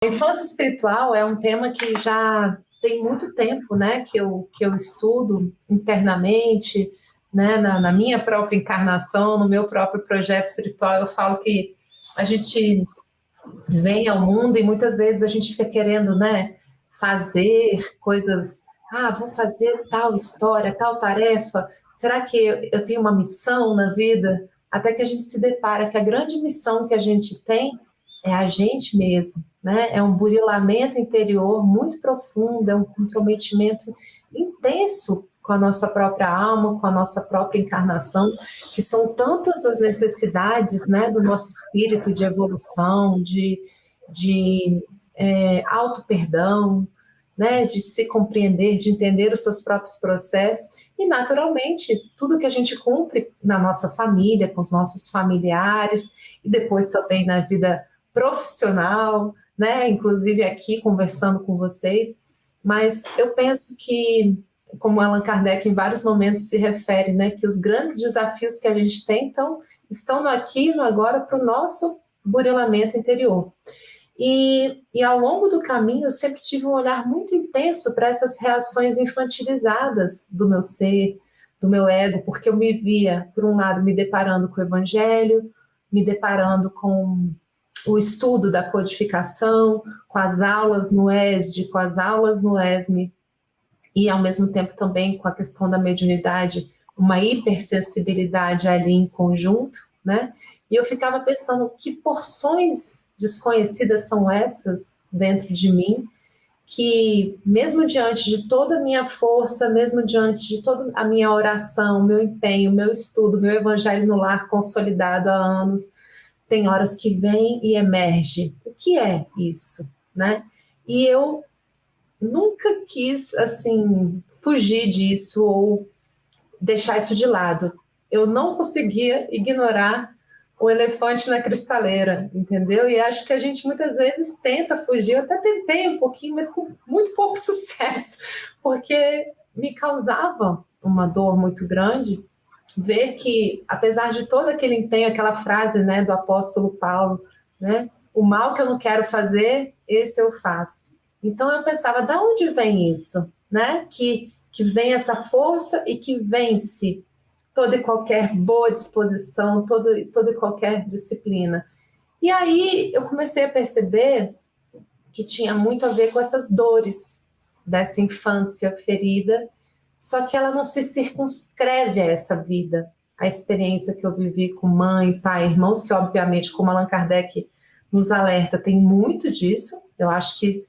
A infância espiritual é um tema que já tem muito tempo, né, que eu estudo internamente, né, na minha própria encarnação, no meu próprio projeto espiritual. Eu falo que a gente vem ao mundo e muitas vezes a gente fica querendo, né, fazer coisas. Ah, vou fazer tal história, tal tarefa. Será que eu tenho uma missão na vida? Até que a gente se depara que a grande missão que a gente tem é a gente mesmo, né? É um burilamento interior muito profundo, é um comprometimento intenso com a nossa própria alma, com a nossa própria encarnação, que são tantas as necessidades, né, do nosso espírito de evolução, de auto-perdão, né, de se compreender, de entender os seus próprios processos e, naturalmente, tudo que a gente cumpre na nossa família, com os nossos familiares e depois também na vida profissional, né, inclusive aqui conversando com vocês. Mas eu penso que, como Allan Kardec em vários momentos se refere, né, que os grandes desafios que a gente tem estão no aqui e no agora para o nosso burilamento interior. E ao longo do caminho eu sempre tive um olhar muito intenso para essas reações infantilizadas do meu ser, do meu ego, porque eu me via, por um lado, me deparando com o evangelho, me deparando com o estudo da codificação, com as aulas no ESD, com as aulas no ESME, e ao mesmo tempo também com a questão da mediunidade, uma hipersensibilidade ali em conjunto, né? E eu ficava pensando que porções desconhecidas são essas dentro de mim, que mesmo diante de toda a minha força, mesmo diante de toda a minha oração, meu empenho, meu estudo, meu evangelho no lar consolidado há anos, tem horas que vem e emerge. O que é isso, né? E eu nunca quis, assim, fugir disso ou deixar isso de lado. Eu não conseguia ignorar o elefante na cristaleira, entendeu? E acho que a gente muitas vezes tenta fugir. Eu até tentei um pouquinho, mas com muito pouco sucesso, porque me causava uma dor muito grande ver que, apesar de todo aquele empenho, aquela frase, né, do apóstolo Paulo, né, o mal que eu não quero fazer, esse eu faço. Então eu pensava, de onde vem isso, né? Que vem essa força e que vence toda e qualquer boa disposição, toda e qualquer disciplina. E aí eu comecei a perceber que tinha muito a ver com essas dores dessa infância ferida, só que ela não se circunscreve a essa vida. A experiência que eu vivi com mãe, pai, irmãos, que obviamente, como Allan Kardec nos alerta, tem muito disso. Eu acho que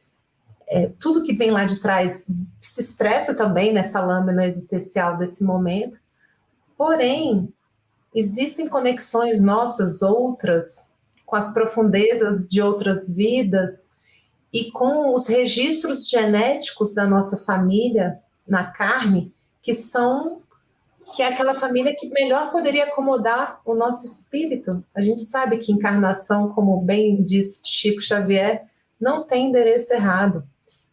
tudo que vem lá de trás se expressa também nessa lâmina existencial desse momento. Porém, existem conexões nossas outras com as profundezas de outras vidas e com os registros genéticos da nossa família na carne, que é aquela família que melhor poderia acomodar o nosso espírito. A gente sabe que encarnação, como bem diz Chico Xavier, não tem endereço errado.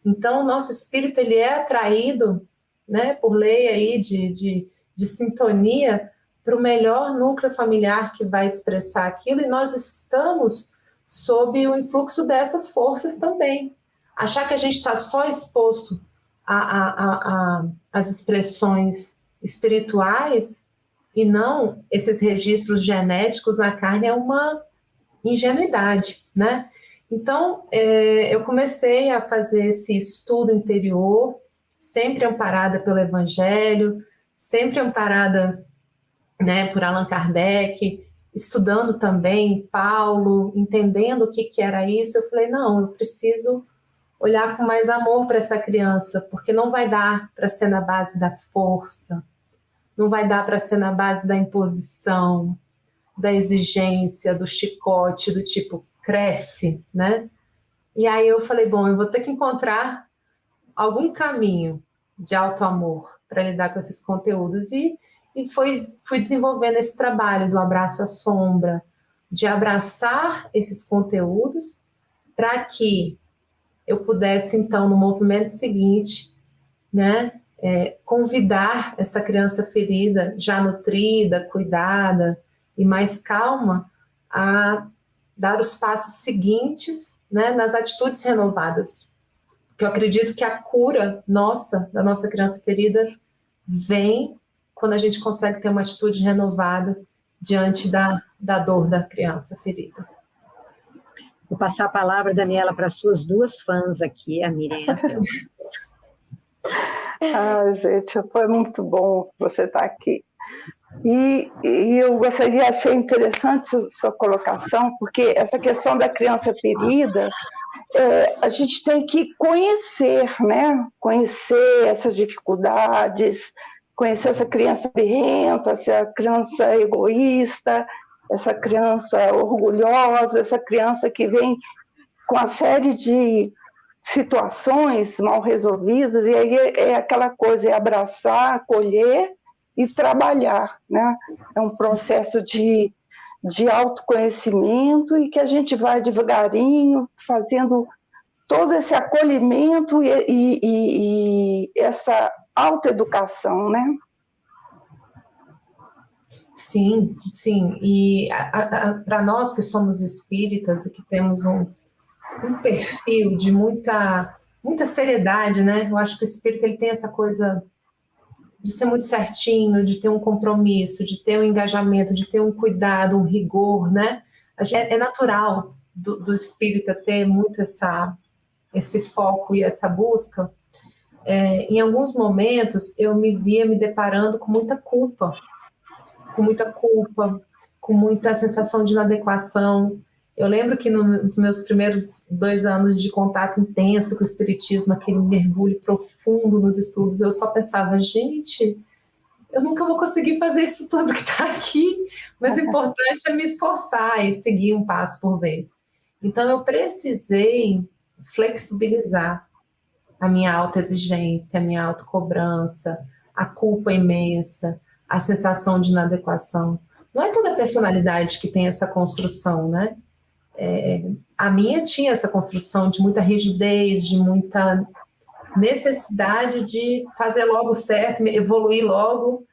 Então, o nosso espírito ele é atraído, né, por lei aí de sintonia para o melhor núcleo familiar que vai expressar aquilo, e nós estamos sob o influxo dessas forças também. Achar que a gente está só exposto às expressões espirituais e não esses registros genéticos na carne é uma ingenuidade, né? Então, eu comecei a fazer esse estudo interior, sempre amparada pelo Evangelho, sempre amparada, né, por Allan Kardec, estudando também Paulo, entendendo o que era isso. Eu falei, não, eu preciso olhar com mais amor para essa criança, porque não vai dar para ser na base da força, não vai dar para ser na base da imposição, da exigência, do chicote, do tipo, cresce, né? E aí eu falei, bom, eu vou ter que encontrar algum caminho de auto-amor para lidar com esses conteúdos. E fui desenvolvendo esse trabalho do abraço à sombra, de abraçar esses conteúdos para que eu pudesse, então, no movimento seguinte, né, convidar essa criança ferida, já nutrida, cuidada e mais calma, a dar os passos seguintes, né, nas atitudes renovadas. Porque eu acredito que a cura nossa, da nossa criança ferida, vem quando a gente consegue ter uma atitude renovada diante da dor da criança ferida. Vou passar a palavra, Daniela, para as suas duas fãs aqui, a Miriam e a Thelma. Gente, foi muito bom você estar aqui. E eu achei interessante a sua colocação, porque essa questão da criança ferida, a gente tem que conhecer, né? Conhecer essas dificuldades, conhecer essa criança birrenta, essa criança egoísta, essa criança orgulhosa, essa criança que vem com uma série de situações mal resolvidas, e aí é aquela coisa, é abraçar, acolher e trabalhar, né? É um processo de autoconhecimento e que a gente vai devagarinho fazendo todo esse acolhimento e essa autoeducação, né? Sim, sim. E para nós que somos espíritas e que temos um perfil de muita seriedade, né? Eu acho que o espírita ele tem essa coisa de ser muito certinho, de ter um compromisso, de ter um engajamento, de ter um cuidado, um rigor, né? É natural do espírita ter muito esse foco e essa busca. Em alguns momentos eu me via me deparando com muita culpa, com muita sensação de inadequação. Eu lembro que nos meus primeiros 2 anos de contato intenso com o espiritismo, aquele mergulho profundo nos estudos, eu só pensava, gente, eu nunca vou conseguir fazer isso tudo que está aqui, mas o importante é me esforçar e seguir um passo por vez. Então eu precisei flexibilizar a minha autoexigência, a minha autocobrança, a culpa imensa, a sensação de inadequação. Não é toda personalidade que tem essa construção, né? A minha tinha essa construção de muita rigidez, de muita necessidade de fazer logo certo, evoluir logo,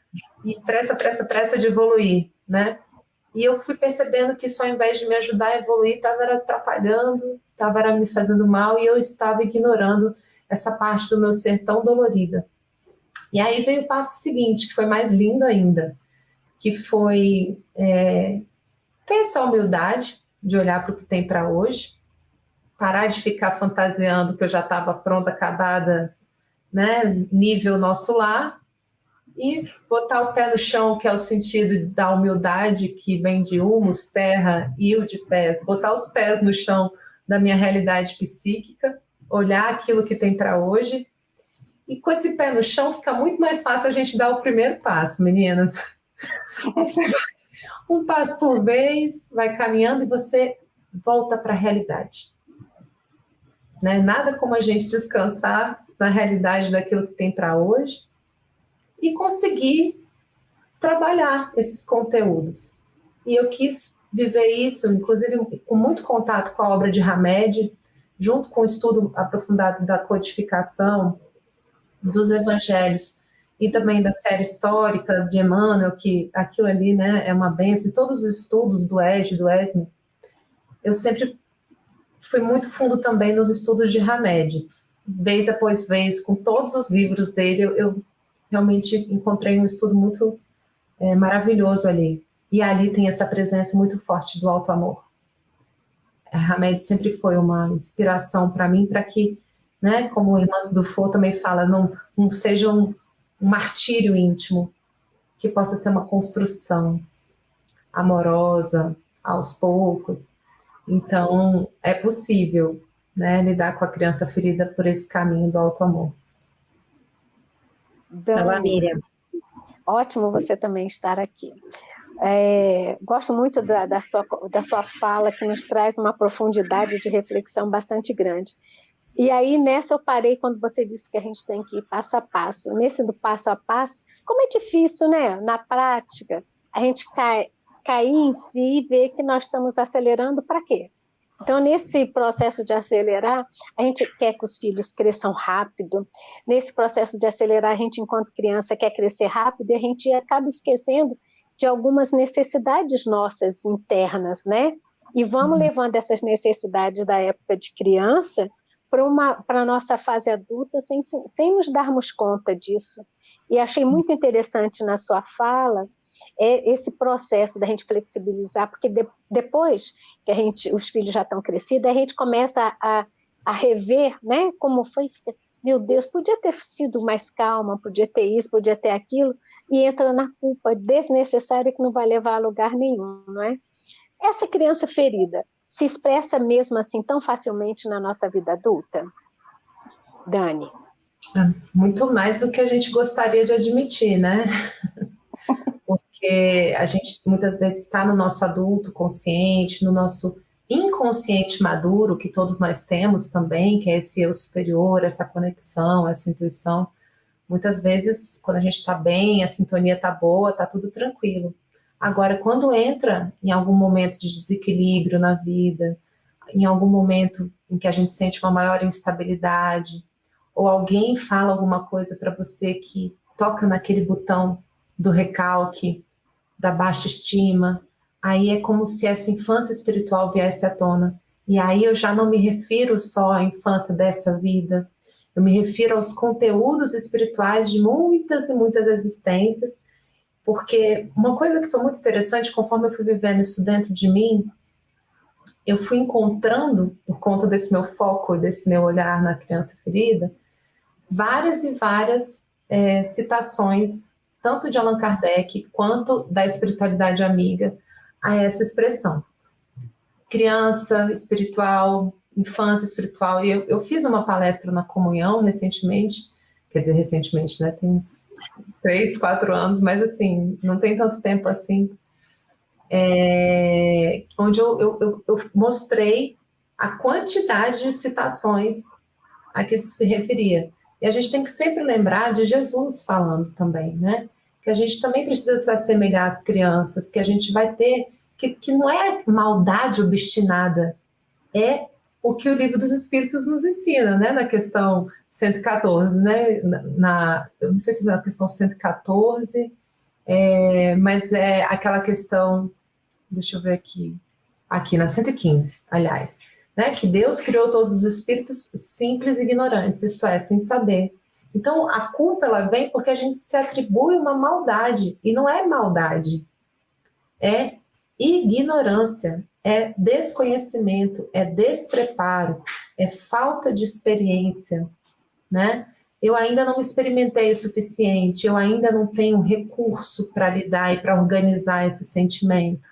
e pressa de evoluir, né? E eu fui percebendo que isso, ao invés de me ajudar a evoluir, estava atrapalhando, estava me fazendo mal, e eu estava ignorando essa parte do meu ser tão dolorida. E aí veio o passo seguinte, que foi mais lindo ainda, que foi ter essa humildade de olhar para o que tem para hoje, parar de ficar fantasiando que eu já estava pronta, acabada, né, nível nosso lar, e botar o pé no chão, que é o sentido da humildade que vem de humus, terra e o de pés, botar os pés no chão da minha realidade psíquica, olhar aquilo que tem para hoje, e com esse pé no chão fica muito mais fácil a gente dar o primeiro passo, meninas. Você vai um passo por vez, vai caminhando e você volta para a realidade. Né? Nada como a gente descansar na realidade daquilo que tem para hoje e conseguir trabalhar esses conteúdos. E eu quis viver isso, inclusive com muito contato com a obra de Hamed, junto com o estudo aprofundado da codificação dos evangelhos e também da série histórica de Emmanuel, que aquilo ali, né, é uma bênção, e todos os estudos do ESG, do ESME, eu sempre fui muito fundo também nos estudos de Hamed, vez após vez, com todos os livros dele, eu realmente encontrei um estudo muito maravilhoso ali, e ali tem essa presença muito forte do alto amor. Hamed sempre foi uma inspiração para mim, para que, né, como o Irmãs do Fo também fala, não seja um martírio íntimo, que possa ser uma construção amorosa, aos poucos. Então, é possível, né, lidar com a criança ferida por esse caminho do alto amor. Olá, Miriam. Ótimo você também estar aqui. Gosto muito da sua fala, que nos traz uma profundidade de reflexão bastante grande. E aí, nessa eu parei quando você disse que a gente tem que ir passo a passo. Nesse do passo a passo, como é difícil, né? Na prática, a gente cair em si e ver que nós estamos acelerando para quê? Então, nesse processo de acelerar, a gente quer que os filhos cresçam rápido. Nesse processo de acelerar, a gente, enquanto criança, quer crescer rápido e a gente acaba esquecendo de algumas necessidades nossas internas, né? E vamos levando essas necessidades da época de criança para a nossa fase adulta sem nos darmos conta disso. E achei muito interessante na sua fala esse processo da gente flexibilizar, porque depois que os filhos já estão crescidos, a gente começa a rever, né, como foi, meu Deus, podia ter sido mais calma, podia ter isso, podia ter aquilo, e entra na culpa desnecessária que não vai levar a lugar nenhum, não é? Essa criança ferida se expressa mesmo assim tão facilmente na nossa vida adulta? Dani? Muito mais do que a gente gostaria de admitir, né? Porque a gente muitas vezes está no nosso adulto consciente, no nosso inconsciente maduro, que todos nós temos também, que é esse eu superior, essa conexão, essa intuição. Muitas vezes, quando a gente está bem, a sintonia está boa, está tudo tranquilo. Agora, quando entra em algum momento de desequilíbrio na vida, em algum momento em que a gente sente uma maior instabilidade, ou alguém fala alguma coisa para você que toca naquele botão do recalque, da baixa estima, aí é como se essa infância espiritual viesse à tona. E aí eu já não me refiro só à infância dessa vida, eu me refiro aos conteúdos espirituais de muitas e muitas existências, porque uma coisa que foi muito interessante, conforme eu fui vivendo isso dentro de mim, eu fui encontrando, por conta desse meu foco, desse meu olhar na criança ferida, várias e várias citações, tanto de Allan Kardec quanto da espiritualidade amiga, a essa expressão. Criança espiritual, infância espiritual. E eu fiz uma palestra na Comunhão recentemente, quer dizer, recentemente, né? Tem uns 3, 4 anos, mas assim, não tem tanto tempo assim, onde eu mostrei a quantidade de citações a que isso se referia. E a gente tem que sempre lembrar de Jesus falando também, né? Que a gente também precisa se assemelhar às crianças, que a gente vai ter, que não é maldade obstinada, é o que o Livro dos Espíritos nos ensina, né? Na questão 114, né? Eu não sei se é na questão 114, mas é aquela questão, deixa eu ver aqui na 115, aliás, né? Que Deus criou todos os espíritos simples e ignorantes, isto é, sem saber. Então, a culpa ela vem porque a gente se atribui uma maldade, e não é maldade, é ignorância, é desconhecimento, é despreparo, é falta de experiência, né? Eu ainda não experimentei o suficiente, eu ainda não tenho recurso para lidar e para organizar esse sentimento.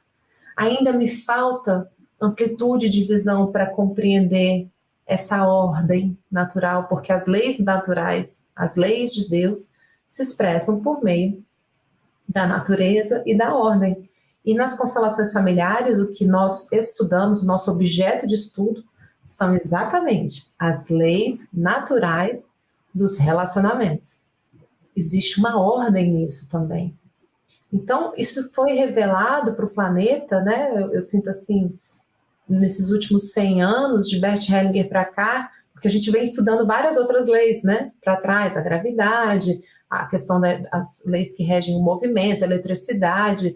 Ainda me falta amplitude de visão para compreender essa ordem natural, porque as leis naturais, as leis de Deus, se expressam por meio da natureza e da ordem. E nas constelações familiares, o que nós estudamos, o nosso objeto de estudo, são exatamente as leis naturais dos relacionamentos. Existe uma ordem nisso também. Então, isso foi revelado para o planeta, né? Eu sinto assim, nesses últimos 100 anos, de Bert Hellinger para cá, porque a gente vem estudando várias outras leis, né? Para trás, a gravidade, a questão das leis que regem o movimento, a eletricidade,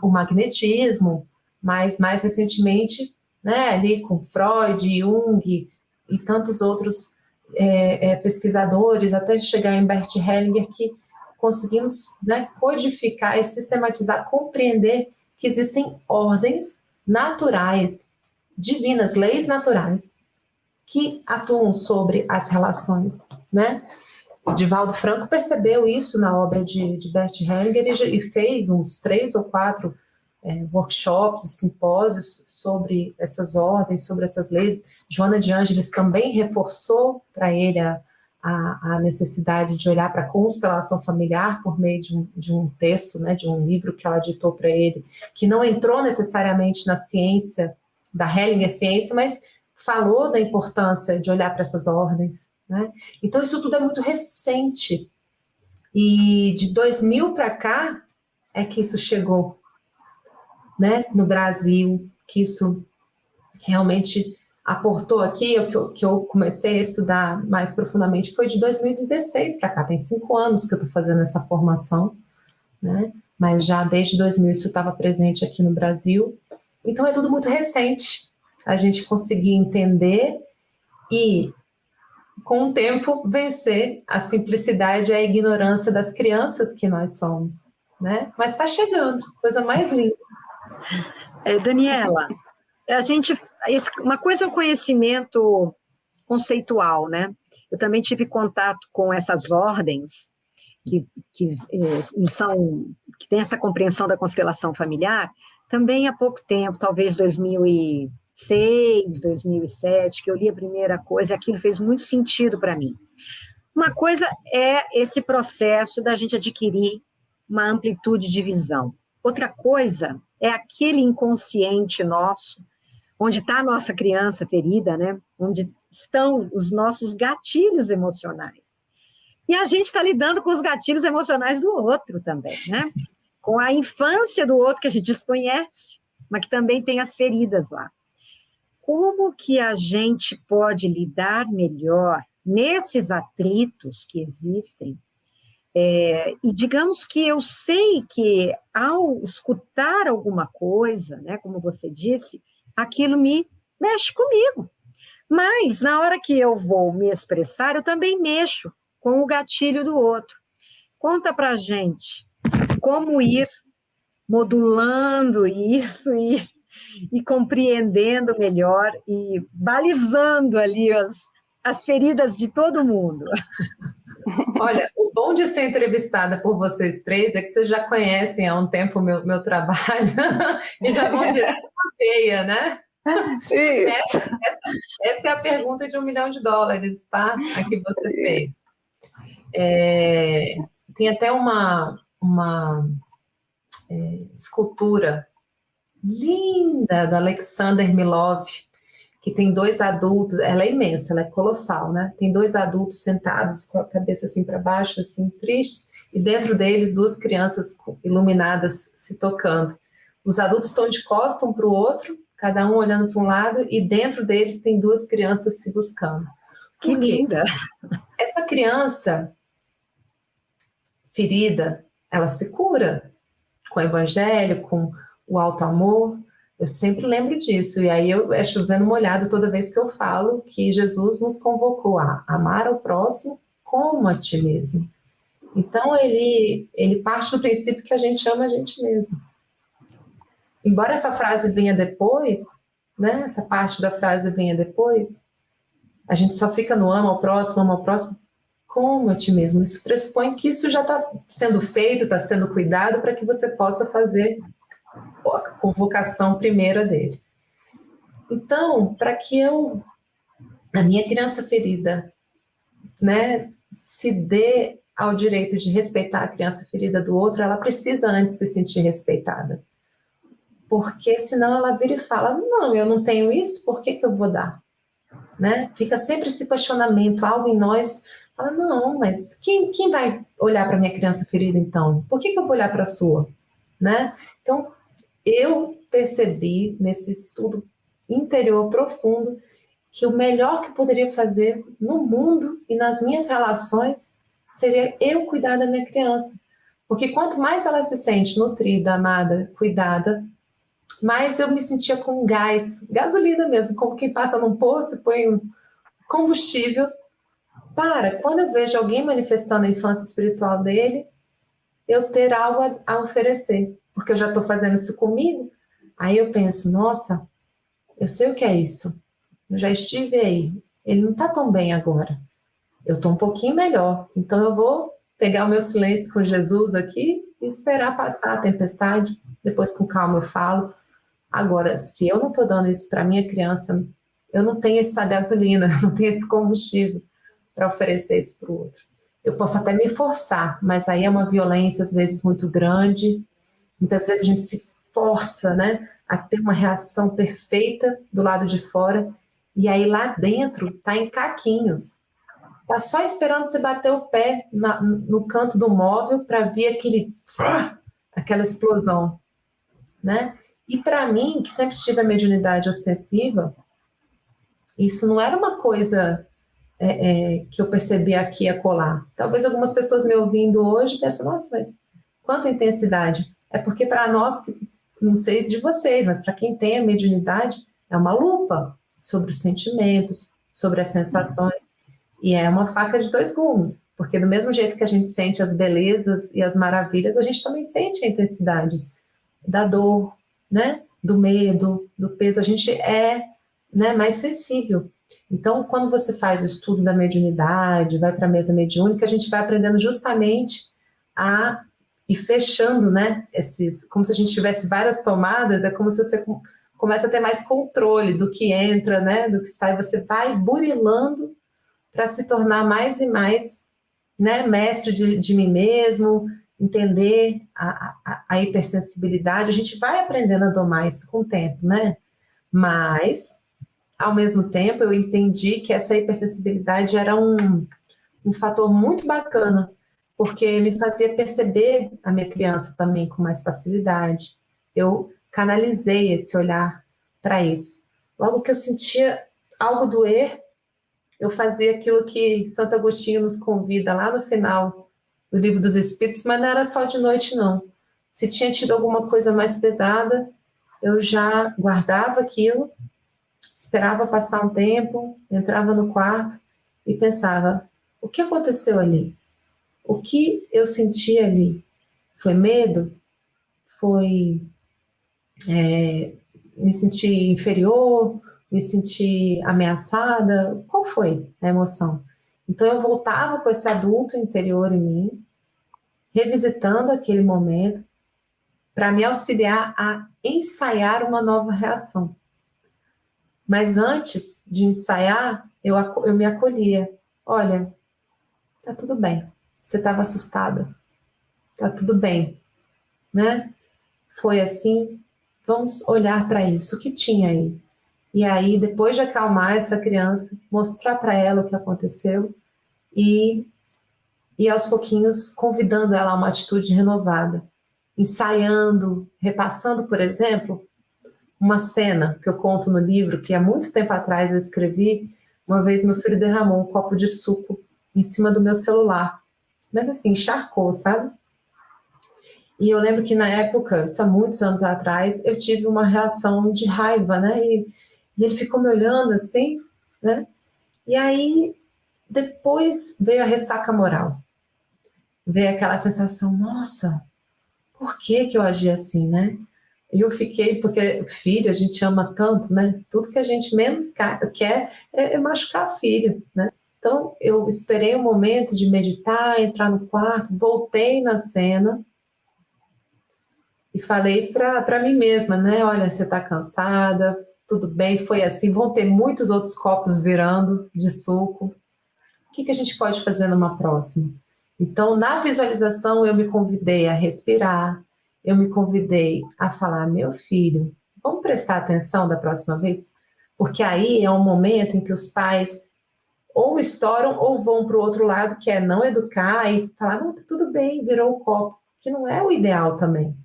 o magnetismo, mas mais recentemente, né, ali com Freud, Jung e tantos outros pesquisadores, até chegar em Bert Hellinger, que conseguimos, né, codificar e sistematizar, compreender que existem ordens naturais, divinas, leis naturais, que atuam sobre as relações, né? O Divaldo Franco percebeu isso na obra de Bert Hellinger e fez uns 3 ou 4 workshops, simpósios sobre essas ordens, sobre essas leis. Joana de Ângeles também reforçou para ele a necessidade de olhar para a constelação familiar por meio de um texto, né, de um livro que ela ditou para ele, que não entrou necessariamente na ciência, da Hellinger ciência, mas falou da importância de olhar para essas ordens, né? Então isso tudo é muito recente, e de 2000 para cá é que isso chegou, né, no Brasil, que isso realmente aportou aqui. O que eu comecei a estudar mais profundamente foi de 2016 para cá, tem 5 anos que eu estou fazendo essa formação, né? Mas já desde 2000 isso estava presente aqui no Brasil. Então é tudo muito recente. A gente conseguir entender e, com o tempo, vencer a simplicidade e a ignorância das crianças que nós somos, né? Mas está chegando, coisa mais linda. Daniela, uma coisa é o conhecimento conceitual, né? Eu também tive contato com essas ordens que têm essa compreensão da constelação familiar, também há pouco tempo, talvez 2006, 2007, que eu li a primeira coisa, aquilo fez muito sentido para mim. Uma coisa é esse processo da gente adquirir uma amplitude de visão. Outra coisa é aquele inconsciente nosso, onde está a nossa criança ferida, né? Onde estão os nossos gatilhos emocionais. E a gente está lidando com os gatilhos emocionais do outro também, né? Com a infância do outro que a gente desconhece, mas que também tem as feridas lá. Como que a gente pode lidar melhor nesses atritos que existem? E digamos que eu sei que ao escutar alguma coisa, né, como você disse, aquilo me mexe comigo. Mas na hora que eu vou me expressar, eu também mexo com o gatilho do outro. Conta pra gente como ir modulando isso e compreendendo melhor e balizando ali as feridas de todo mundo. Olha, o bom de ser entrevistada por vocês três é que vocês já conhecem há um tempo o meu trabalho e já vão direto na veia, né? Essa é a pergunta de $1 milhão, tá? A que você fez. Tem até uma escultura linda do Alexander Milov, que tem 2 adultos, ela é imensa, ela é colossal, né? Tem 2 adultos sentados com a cabeça assim para baixo, assim, tristes, e dentro deles 2 crianças iluminadas se tocando. Os adultos estão de costas um para o outro, cada um olhando para um lado, e dentro deles tem 2 crianças se buscando. Que linda! Essa criança ferida, ela se cura com o evangelho, com o alto amor. Eu sempre lembro disso, e aí é chovendo molhado toda vez que eu falo que Jesus nos convocou a amar ao próximo como a ti mesmo. Então ele parte do princípio que a gente ama a gente mesmo. Embora essa frase venha depois, né, essa parte da frase venha depois, a gente só fica no ama ao próximo como a ti mesmo. Isso pressupõe que isso já está sendo feito, está sendo cuidado para que você possa fazer a convocação primeira dele. Então, para que a minha criança ferida, né, se dê ao direito de respeitar a criança ferida do outro, ela precisa antes se sentir respeitada. Porque senão ela vira e fala, não, eu não tenho isso, por que eu vou dar? Né? Fica sempre esse questionamento, algo em nós fala, não, mas quem vai olhar para minha criança ferida então? Por que eu vou olhar para a sua? Né? Então, eu percebi nesse estudo interior profundo que o melhor que eu poderia fazer no mundo e nas minhas relações seria eu cuidar da minha criança. Porque quanto mais ela se sente nutrida, amada, cuidada, mais eu me sentia com gás, gasolina mesmo, como quem passa num posto e põe um combustível. Quando eu vejo alguém manifestando a infância espiritual dele, eu ter algo a oferecer, porque eu já estou fazendo isso comigo. Aí eu penso, nossa, eu sei o que é isso, eu já estive aí, ele não está tão bem agora, eu estou um pouquinho melhor, então eu vou pegar o meu silêncio com Jesus aqui e esperar passar a tempestade, depois com calma eu falo. Agora, se eu não estou dando isso para minha criança, eu não tenho essa gasolina, não tenho esse combustível para oferecer isso para o outro. Eu posso até me forçar, mas aí é uma violência às vezes muito grande, muitas vezes a gente se força, né, a ter uma reação perfeita do lado de fora, e aí lá dentro está em caquinhos, está só esperando você bater o pé no canto do móvel para ver aquela explosão, né? E para mim, que sempre tive a mediunidade ostensiva, isso não era uma coisa que eu percebi aqui e acolá. Talvez algumas pessoas me ouvindo hoje pensem, nossa, mas quanta intensidade. É porque para nós não sei de vocês, mas para quem tem a mediunidade, é uma lupa sobre os sentimentos, sobre as sensações, e é uma faca de dois gumes, porque do mesmo jeito que a gente sente as belezas e as maravilhas, a gente também sente a intensidade da dor, né? Do medo, do peso, a gente é, né, mais sensível. Então, quando você faz o estudo da mediunidade, vai para a mesa mediúnica, a gente vai aprendendo justamente a ir fechando, né, como se a gente tivesse várias tomadas, é como se você começa a ter mais controle do que entra, né, do que sai, você vai burilando para se tornar mais e mais, né, mestre de mim mesmo, entender a hipersensibilidade, a gente vai aprendendo a domar isso com o tempo, né, mas, ao mesmo tempo, eu entendi que essa hipersensibilidade era um fator muito bacana, porque me fazia perceber a minha criança também com mais facilidade. Eu canalizei esse olhar para isso. Logo que eu sentia algo doer, eu fazia aquilo que Santo Agostinho nos convida lá no final do Livro dos Espíritos, mas não era só de noite, não. Se tinha tido alguma coisa mais pesada, eu já guardava aquilo, esperava passar um tempo, entrava no quarto e pensava, o que aconteceu ali? O que eu senti ali? Foi medo? Foi me sentir inferior? Me sentir ameaçada? Qual foi a emoção? Então eu voltava com esse adulto interior em mim, revisitando aquele momento, para me auxiliar a ensaiar uma nova reação. Mas antes de ensaiar, eu me acolhia. Olha, tá tudo bem. Você estava assustada. Tá tudo bem, né? Foi assim. Vamos olhar para isso. O que tinha aí? E aí, depois de acalmar essa criança, mostrar para ela o que aconteceu e aos pouquinhos convidando ela a uma atitude renovada, ensaiando, repassando, por exemplo, uma cena que eu conto no livro, que há muito tempo atrás eu escrevi. Uma vez meu filho derramou um copo de suco em cima do meu celular, mas assim, encharcou, sabe? E eu lembro que na época, isso há muitos anos atrás, eu tive uma reação de raiva, né? E ele ficou me olhando assim, né? E aí, depois veio a ressaca moral. Veio aquela sensação, nossa, por que que eu agi assim, né? E eu fiquei, porque filho, a gente ama tanto, né? Tudo que a gente menos quer é machucar filho, né? Então, eu esperei um momento de meditar, entrar no quarto, voltei na cena e falei para mim mesma, né? Olha, você está cansada, tudo bem, foi assim, vão ter muitos outros copos virando de suco. O que a gente pode fazer numa próxima? Então, na visualização, eu me convidei a respirar, eu me convidei a falar, meu filho, vamos prestar atenção da próxima vez? Porque aí é um momento em que os pais ou estouram ou vão para o outro lado, que é não educar e falar, não, tá tudo bem, virou o copo, que não é o ideal também.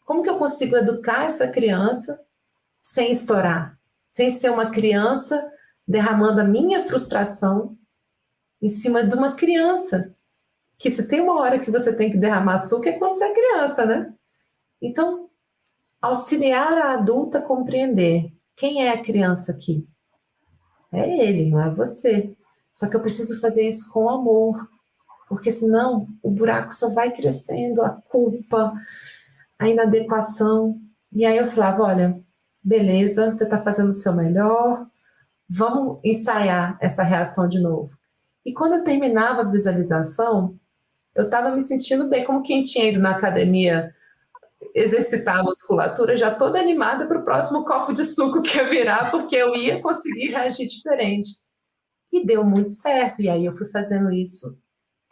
Como que eu consigo educar essa criança sem estourar? Sem ser uma criança derramando a minha frustração em cima de uma criança. Que se tem uma hora que você tem que derramar açúcar é quando você é criança, né? Então, auxiliar a adulta a compreender quem é a criança aqui. É ele, não é você. Só que eu preciso fazer isso com amor, porque senão o buraco só vai crescendo, a culpa, a inadequação. E aí eu falava, olha, beleza, você está fazendo o seu melhor, vamos ensaiar essa reação de novo. E quando eu terminava a visualização, eu estava me sentindo bem, como quem tinha ido na academia exercitar a musculatura, já toda animada para o próximo copo de suco que ia virar, porque eu ia conseguir reagir diferente. E deu muito certo, e aí eu fui fazendo isso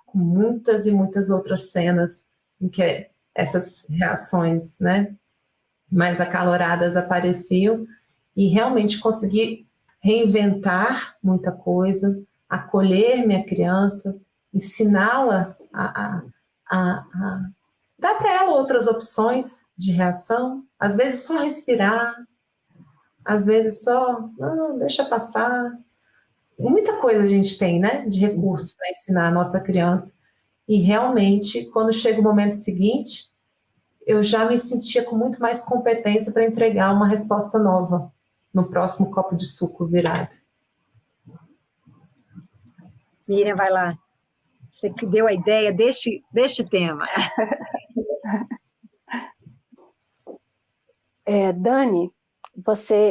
com muitas e muitas outras cenas em que essas reações, né, mais acaloradas apareciam, e realmente consegui reinventar muita coisa, acolher minha criança, ensiná-la a dar para ela outras opções de reação, às vezes só respirar, às vezes só, não, deixa passar. Muita coisa a gente tem, né, de recurso para ensinar a nossa criança. E realmente, quando chega o momento seguinte, eu já me sentia com muito mais competência para entregar uma resposta nova no próximo copo de suco virado. Miriam, vai lá. Você que deu a ideia deste tema. Dani,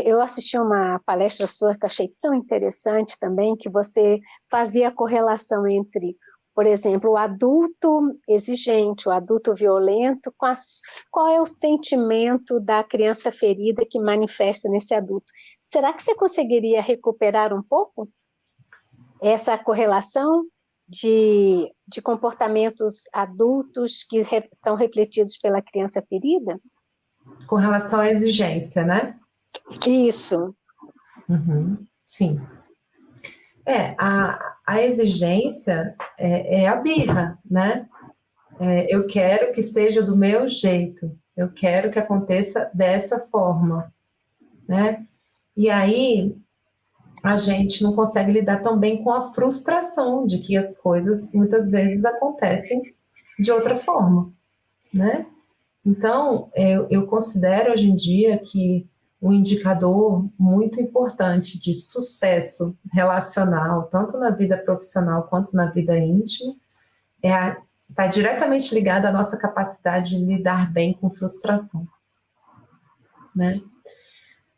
eu assisti uma palestra sua que eu achei tão interessante também, que você fazia a correlação entre, por exemplo, o adulto exigente, o adulto violento, qual é o sentimento da criança ferida que manifesta nesse adulto. Será que você conseguiria recuperar um pouco essa correlação de comportamentos adultos que são refletidos pela criança ferida? Com relação à exigência, né? Isso. Uhum, sim. A exigência é a birra, né? Eu quero que seja do meu jeito, eu quero que aconteça dessa forma, né? E aí a gente não consegue lidar tão bem com a frustração de que as coisas muitas vezes acontecem de outra forma, né? Então, eu considero hoje em dia que um indicador muito importante de sucesso relacional, tanto na vida profissional quanto na vida íntima, está diretamente ligado à nossa capacidade de lidar bem com frustração, né?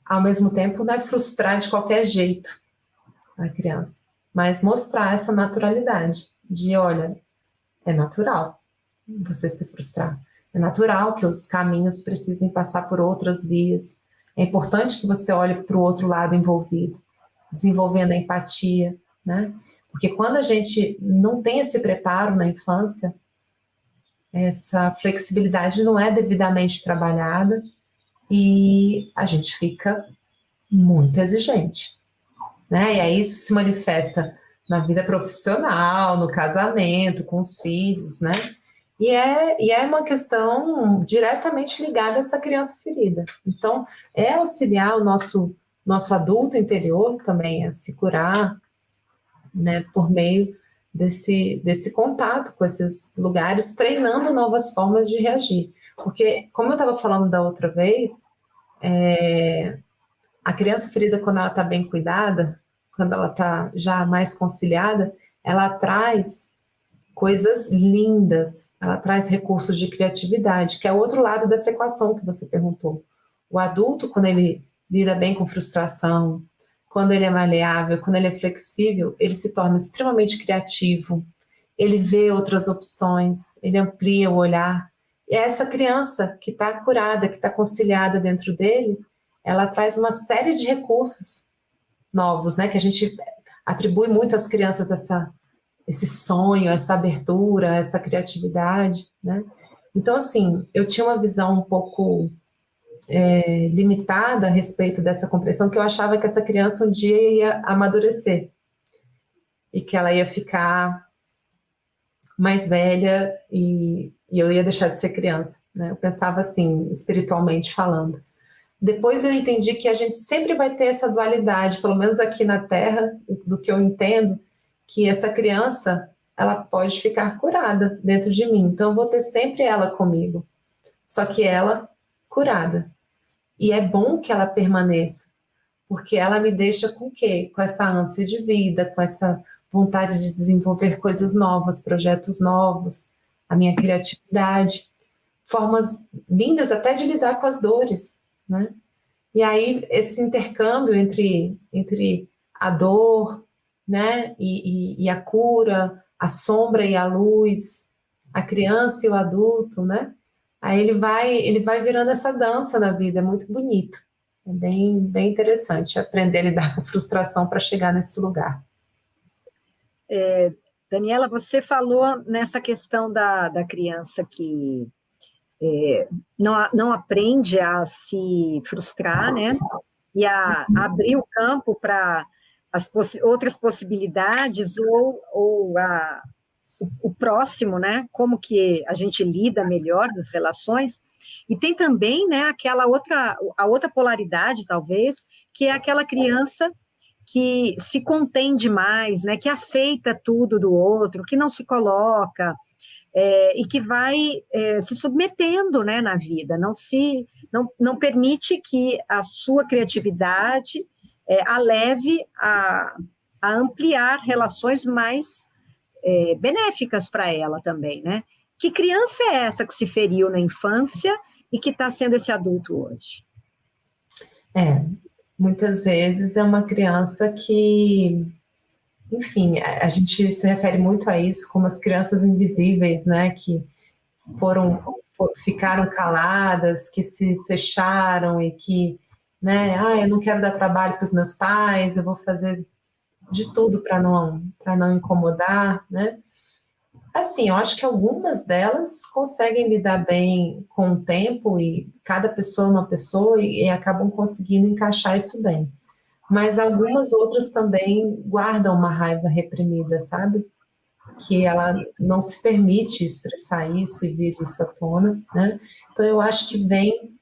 Ao mesmo tempo, não é frustrar de qualquer jeito a criança, mas mostrar essa naturalidade de, olha, é natural você se frustrar. É natural que os caminhos precisem passar por outras vias. É importante que você olhe para o outro lado envolvido, desenvolvendo a empatia, né? Porque quando a gente não tem esse preparo na infância, essa flexibilidade não é devidamente trabalhada e a gente fica muito exigente, né? E aí isso se manifesta na vida profissional, no casamento, com os filhos, né? E é uma questão diretamente ligada a essa criança ferida. Então, auxiliar o nosso adulto interior também a se curar, né, por meio desse contato com esses lugares, treinando novas formas de reagir. Porque, como eu estava falando da outra vez, a criança ferida, quando ela está bem cuidada, quando ela está já mais conciliada, ela traz coisas lindas, ela traz recursos de criatividade, que é o outro lado dessa equação que você perguntou. O adulto, quando ele lida bem com frustração, quando ele é maleável, quando ele é flexível, ele se torna extremamente criativo, ele vê outras opções, ele amplia o olhar. E essa criança que está curada, que está conciliada dentro dele, ela traz uma série de recursos novos, né? Que a gente atribui muito às crianças esse sonho, essa abertura, essa criatividade, né? Então, assim, eu tinha uma visão um pouco limitada a respeito dessa compreensão, que eu achava que essa criança um dia ia amadurecer e que ela ia ficar mais velha e eu ia deixar de ser criança, né? Eu pensava assim, espiritualmente falando. Depois eu entendi que a gente sempre vai ter essa dualidade, pelo menos aqui na Terra, do que eu entendo, que essa criança, ela pode ficar curada dentro de mim. Então, eu vou ter sempre ela comigo. Só que ela curada. E é bom que ela permaneça, porque ela me deixa com o quê? Com essa ânsia de vida, com essa vontade de desenvolver coisas novas, projetos novos, a minha criatividade, formas lindas até de lidar com as dores, né? E aí, esse intercâmbio entre a dor, né, e a cura, a sombra e a luz, a criança e o adulto, né? Aí ele vai virando essa dança na vida, é muito bonito. É bem interessante aprender a lidar com frustração para chegar nesse lugar. Daniela, você falou nessa questão da criança que não aprende a se frustrar, né? E a abrir o campo para outras possibilidades ou o próximo, né? Como que a gente lida melhor das relações. E tem também, né, a outra polaridade, talvez, que é aquela criança que se contém demais, né, que aceita tudo do outro, que não se coloca, e que vai se submetendo, né, na vida, não permite que a sua criatividade a leve a ampliar relações mais benéficas para ela também, né? Que criança é essa que se feriu na infância e que está sendo esse adulto hoje? Muitas vezes é uma criança que, enfim, a gente se refere muito a isso como as crianças invisíveis, né? Que ficaram caladas, que se fecharam e que, né? Eu não quero dar trabalho para os meus pais, eu vou fazer de tudo para não incomodar, né? Assim, eu acho que algumas delas conseguem lidar bem com o tempo e cada pessoa é uma pessoa e acabam conseguindo encaixar isso bem. Mas algumas outras também guardam uma raiva reprimida, sabe? Que ela não se permite expressar isso e vir isso à tona, né? Então eu acho que vem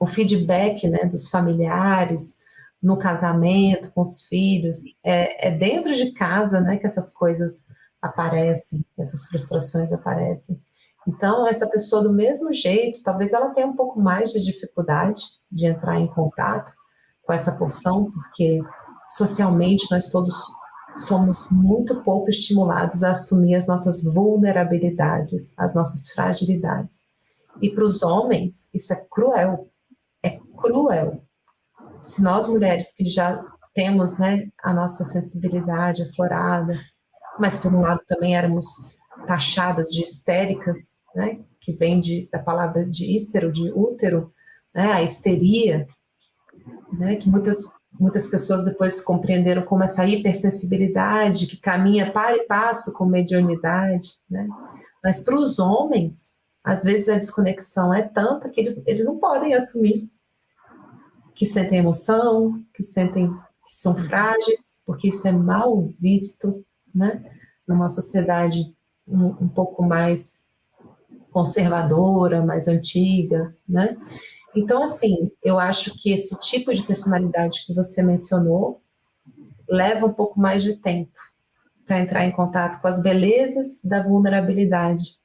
o feedback, né, dos familiares no casamento, com os filhos, é dentro de casa, né, que essas coisas aparecem, essas frustrações aparecem. Então, essa pessoa, do mesmo jeito, talvez ela tenha um pouco mais de dificuldade de entrar em contato com essa porção, porque socialmente nós todos somos muito pouco estimulados a assumir as nossas vulnerabilidades, as nossas fragilidades. E para os homens, isso é cruel. É cruel. Se nós mulheres que já temos, né, a nossa sensibilidade aflorada, mas por um lado também éramos taxadas de histéricas, né, que vem da palavra de hístero, de útero, né, a histeria, né, que muitas pessoas depois compreenderam como essa hipersensibilidade que caminha para e passo com mediunidade, né? Mas para os homens, às vezes a desconexão é tanta que eles não podem assumir que sentem emoção, que são frágeis, porque isso é mal visto, né? Numa sociedade um pouco mais conservadora, mais antiga, né? Então, assim, eu acho que esse tipo de personalidade que você mencionou leva um pouco mais de tempo para entrar em contato com as belezas da vulnerabilidade,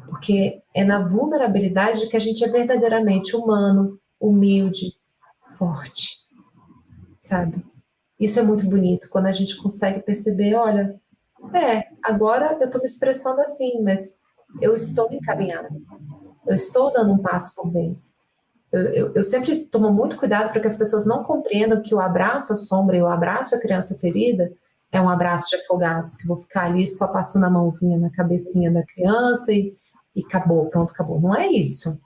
porque é na vulnerabilidade que a gente é verdadeiramente humano, humilde, forte, sabe? Isso é muito bonito, quando a gente consegue perceber, olha, agora eu estou me expressando assim, mas eu estou encaminhada, eu estou dando um passo por vez. Eu sempre tomo muito cuidado para que as pessoas não compreendam que o abraço à sombra e o abraço à criança ferida é um abraço de afogados, que vou ficar ali só passando a mãozinha na cabecinha da criança e acabou, pronto, acabou. Não é isso.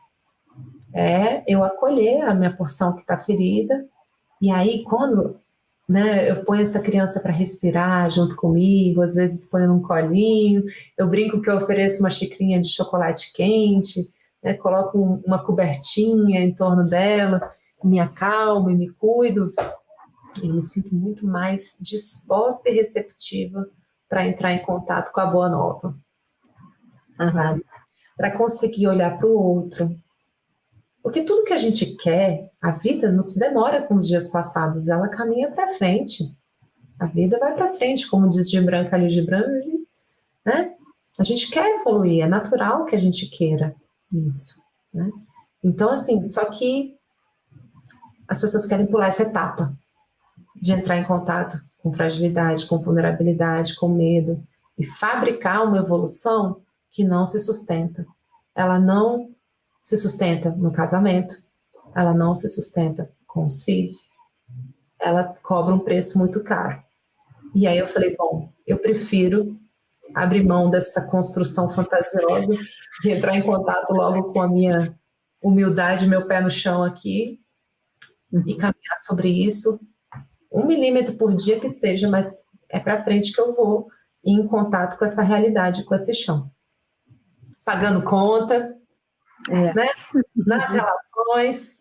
É eu acolher a minha porção que está ferida, e aí quando, né, eu ponho essa criança para respirar junto comigo, às vezes ponho num colinho, eu brinco que eu ofereço uma xicrinha de chocolate quente, né, coloco uma cobertinha em torno dela, me acalmo e me cuido, eu me sinto muito mais disposta e receptiva para entrar em contato com a boa nova, sabe? Para conseguir olhar para o outro. Porque tudo que a gente quer, a vida não se demora com os dias passados, ela caminha para frente. A vida vai para frente, como diz Gibran Khalil Gibran, né? A gente quer evoluir, é natural que a gente queira isso, né? Então, assim, só que as pessoas querem pular essa etapa de entrar em contato com fragilidade, com vulnerabilidade, com medo, e fabricar uma evolução que não se sustenta. Ela não se sustenta no casamento, ela não se sustenta com os filhos, ela cobra um preço muito caro. E aí eu falei, bom, eu prefiro abrir mão dessa construção fantasiosa e entrar em contato logo com a minha humildade, meu pé no chão aqui, e caminhar sobre isso, 1 milímetro por dia que seja, mas é para frente que eu vou ir em contato com essa realidade, com esse chão. Pagando conta, né? Nas relações,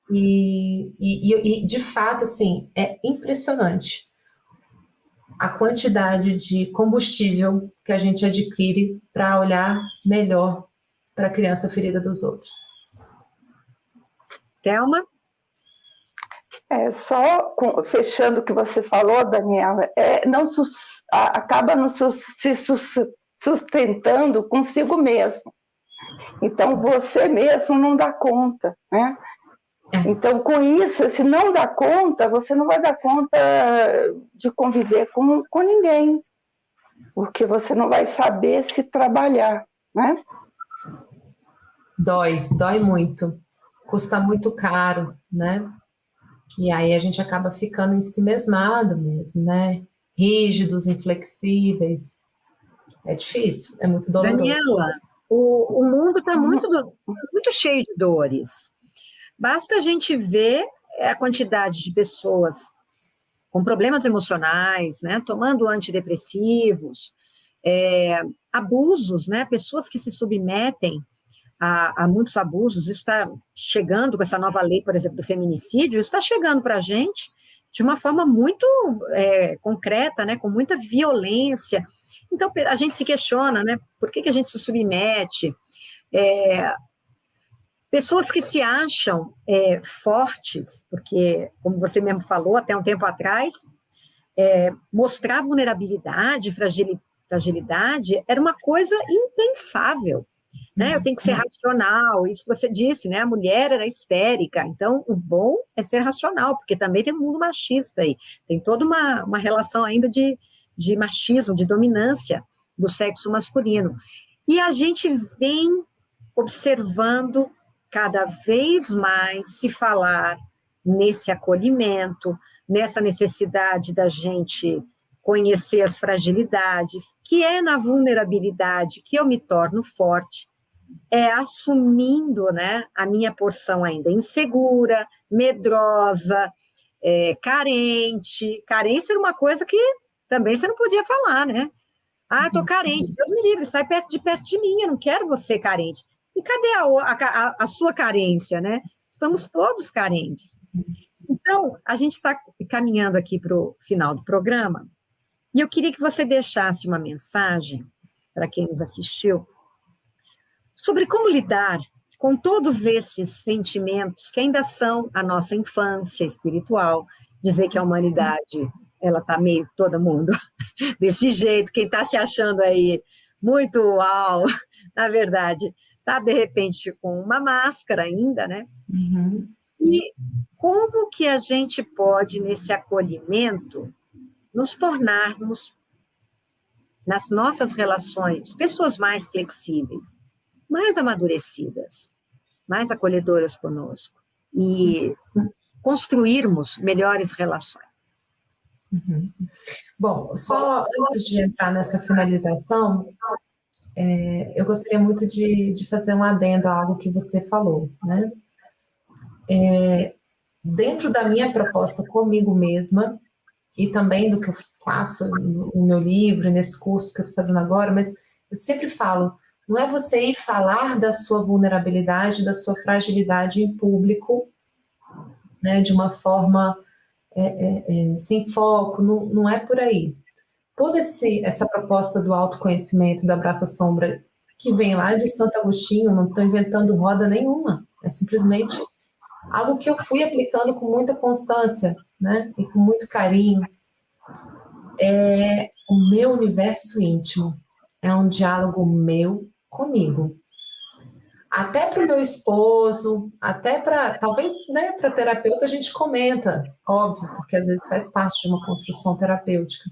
e de fato, assim, é impressionante a quantidade de combustível que a gente adquire para olhar melhor para a criança ferida dos outros. Thelma? Fechando o que você falou, Daniela, acaba não se sustentando consigo mesmo. Então, você mesmo não dá conta, né? Então, com isso, se não dá conta, você não vai dar conta de conviver com ninguém, porque você não vai saber se trabalhar, né? Dói muito, custa muito caro, né? E aí a gente acaba ficando ensimesmado mesmo, né? Rígidos, inflexíveis. É difícil, é muito doloroso. Daniela, o mundo está muito cheio de dores. Basta a gente ver a quantidade de pessoas com problemas emocionais, né? Tomando antidepressivos, abusos, né? Pessoas que se submetem a muitos abusos. Isso está chegando com essa nova lei, por exemplo, do feminicídio, isso está chegando para a gente de uma forma muito concreta, né, com muita violência. Então, a gente se questiona, né, por que a gente se submete? Pessoas que se acham fortes, porque, como você mesmo falou, até um tempo atrás, mostrar vulnerabilidade, fragilidade era uma coisa impensável. Né? Eu tenho que ser racional, isso que você disse, né? A mulher era histérica, então o bom é ser racional, porque também tem um mundo machista aí, tem toda uma relação ainda de machismo, de dominância do sexo masculino. E a gente vem observando cada vez mais se falar nesse acolhimento, nessa necessidade da gente conhecer as fragilidades, que é na vulnerabilidade que eu me torno forte, assumindo, né, a minha porção ainda insegura, medrosa, carente. Carência era uma coisa que também você não podia falar, né? Ah, estou carente, Deus me livre, sai perto de mim, eu não quero você carente. E cadê a sua carência, né? Estamos todos carentes. Então, a gente está caminhando aqui para o final do programa, e eu queria que você deixasse uma mensagem para quem nos assistiu sobre como lidar com todos esses sentimentos que ainda são a nossa infância espiritual. Dizer que a humanidade, ela está meio todo mundo desse jeito, quem está se achando aí muito uau, na verdade, está de repente com uma máscara ainda, né? Uhum. E como que a gente pode, nesse acolhimento, nos tornarmos, nas nossas relações, pessoas mais flexíveis, mais amadurecidas, mais acolhedoras conosco e construirmos melhores relações. Uhum. Bom, só antes de entrar nessa finalização, eu gostaria muito de fazer um adendo a algo que você falou, né? Dentro da minha proposta comigo mesma, e também do que eu faço no meu livro, nesse curso que eu estou fazendo agora, mas eu sempre falo, não é você ir falar da sua vulnerabilidade, da sua fragilidade em público, né, de uma forma sem foco, não é por aí. Toda essa proposta do autoconhecimento, do abraço à sombra, que vem lá de Santo Agostinho, não estou inventando roda nenhuma, é simplesmente algo que eu fui aplicando com muita constância, né, e com muito carinho. É o meu universo íntimo, é um diálogo meu comigo. Até para o meu esposo, até para, talvez, né, para terapeuta a gente comenta, óbvio, porque às vezes faz parte de uma construção terapêutica.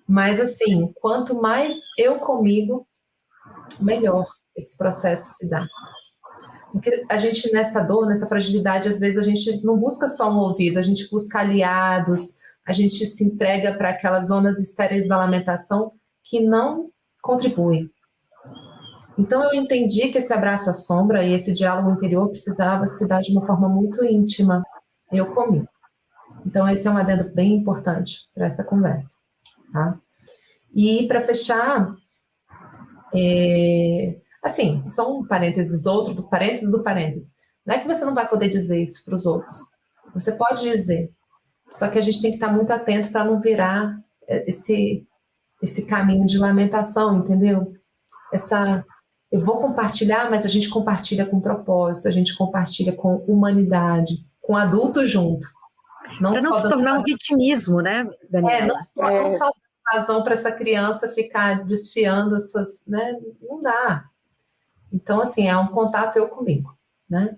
Mas, assim, quanto mais eu comigo, melhor esse processo se dá. Porque a gente, nessa dor, nessa fragilidade, às vezes a gente não busca só um ouvido, a gente busca aliados, a gente se entrega para aquelas zonas estéreis da lamentação que não contribuem. Então, eu entendi que esse abraço à sombra e esse diálogo interior precisava se dar de uma forma muito íntima, eu comigo. Então, esse é um adendo bem importante para essa conversa. Tá? E, para fechar, assim, só um parênteses, outro do parênteses do parênteses. Não é que você não vai poder dizer isso para os outros. Você pode dizer, só que a gente tem que estar muito atento para não virar esse caminho de lamentação, entendeu? Eu vou compartilhar, mas a gente compartilha com propósito, a gente compartilha com humanidade, com adulto junto. Para não se tornar um vitimismo, né, Daniela? Não só razão para essa criança ficar desfiando as suas, né? Não dá. Então, assim, é um contato eu comigo, né?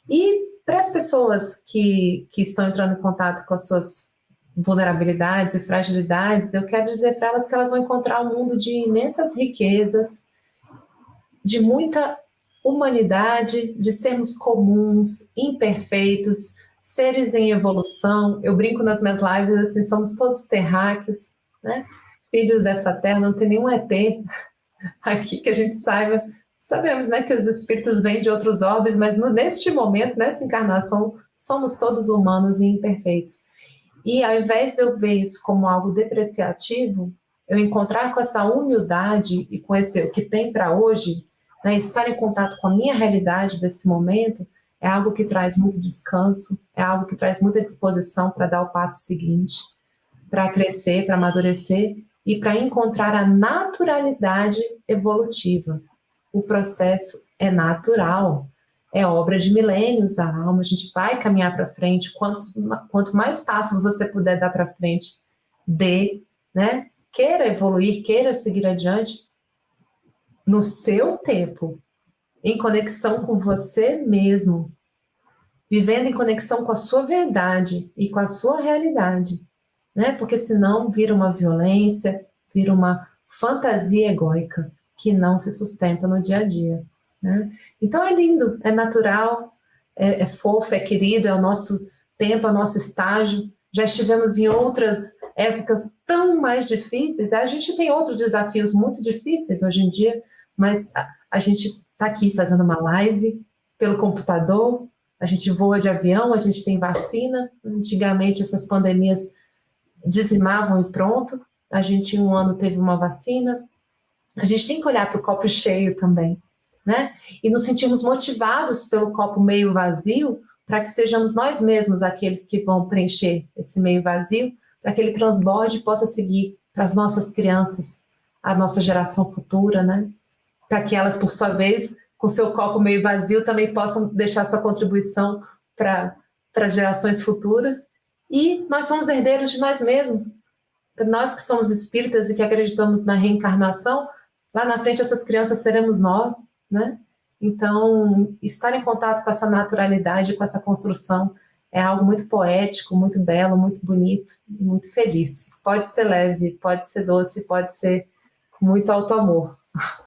E para as pessoas que estão entrando em contato com as suas vulnerabilidades e fragilidades, eu quero dizer para elas que elas vão encontrar um mundo de imensas riquezas, de muita humanidade, de sermos comuns, imperfeitos, seres em evolução. Eu brinco nas minhas lives assim, somos todos terráqueos, né? Filhos dessa terra, não tem nenhum ET aqui que a gente saiba. Sabemos, né, que os espíritos vêm de outros orbes, mas neste momento, nessa encarnação, somos todos humanos e imperfeitos. E ao invés de eu ver isso como algo depreciativo, eu encontrar com essa humildade e com esse o que tem para hoje, né, estar em contato com a minha realidade desse momento, é algo que traz muito descanso, é algo que traz muita disposição para dar o passo seguinte, para crescer, para amadurecer e para encontrar a naturalidade evolutiva. O processo é natural, é obra de milênios a alma, a gente vai caminhar para frente, quanto mais passos você puder dar para frente, dê, né? Queira evoluir, queira seguir adiante, no seu tempo, em conexão com você mesmo, vivendo em conexão com a sua verdade e com a sua realidade, né? Porque senão vira uma violência, vira uma fantasia egóica que não se sustenta no dia a dia, né? Então é lindo, é natural, é fofo, é querido, é o nosso tempo, é o nosso estágio. Já estivemos em outras épocas tão mais difíceis. A gente tem outros desafios muito difíceis hoje em dia, mas a gente está aqui fazendo uma live pelo computador, a gente voa de avião, a gente tem vacina. Antigamente essas pandemias dizimavam e pronto. A gente em um ano teve uma vacina. A gente tem que olhar para o copo cheio também, né? E nos sentirmos motivados pelo copo meio vazio, para que sejamos nós mesmos aqueles que vão preencher esse meio vazio, para que ele transborde e possa seguir para as nossas crianças, a nossa geração futura, né? Para que elas, por sua vez, com seu copo meio vazio, também possam deixar sua contribuição para gerações futuras. E nós somos herdeiros de nós mesmos. Nós que somos espíritas e que acreditamos na reencarnação, lá na frente essas crianças seremos nós, né? Então, estar em contato com essa naturalidade, com essa construção, é algo muito poético, muito belo, muito bonito e muito feliz. Pode ser leve, pode ser doce, pode ser com muito alto amor.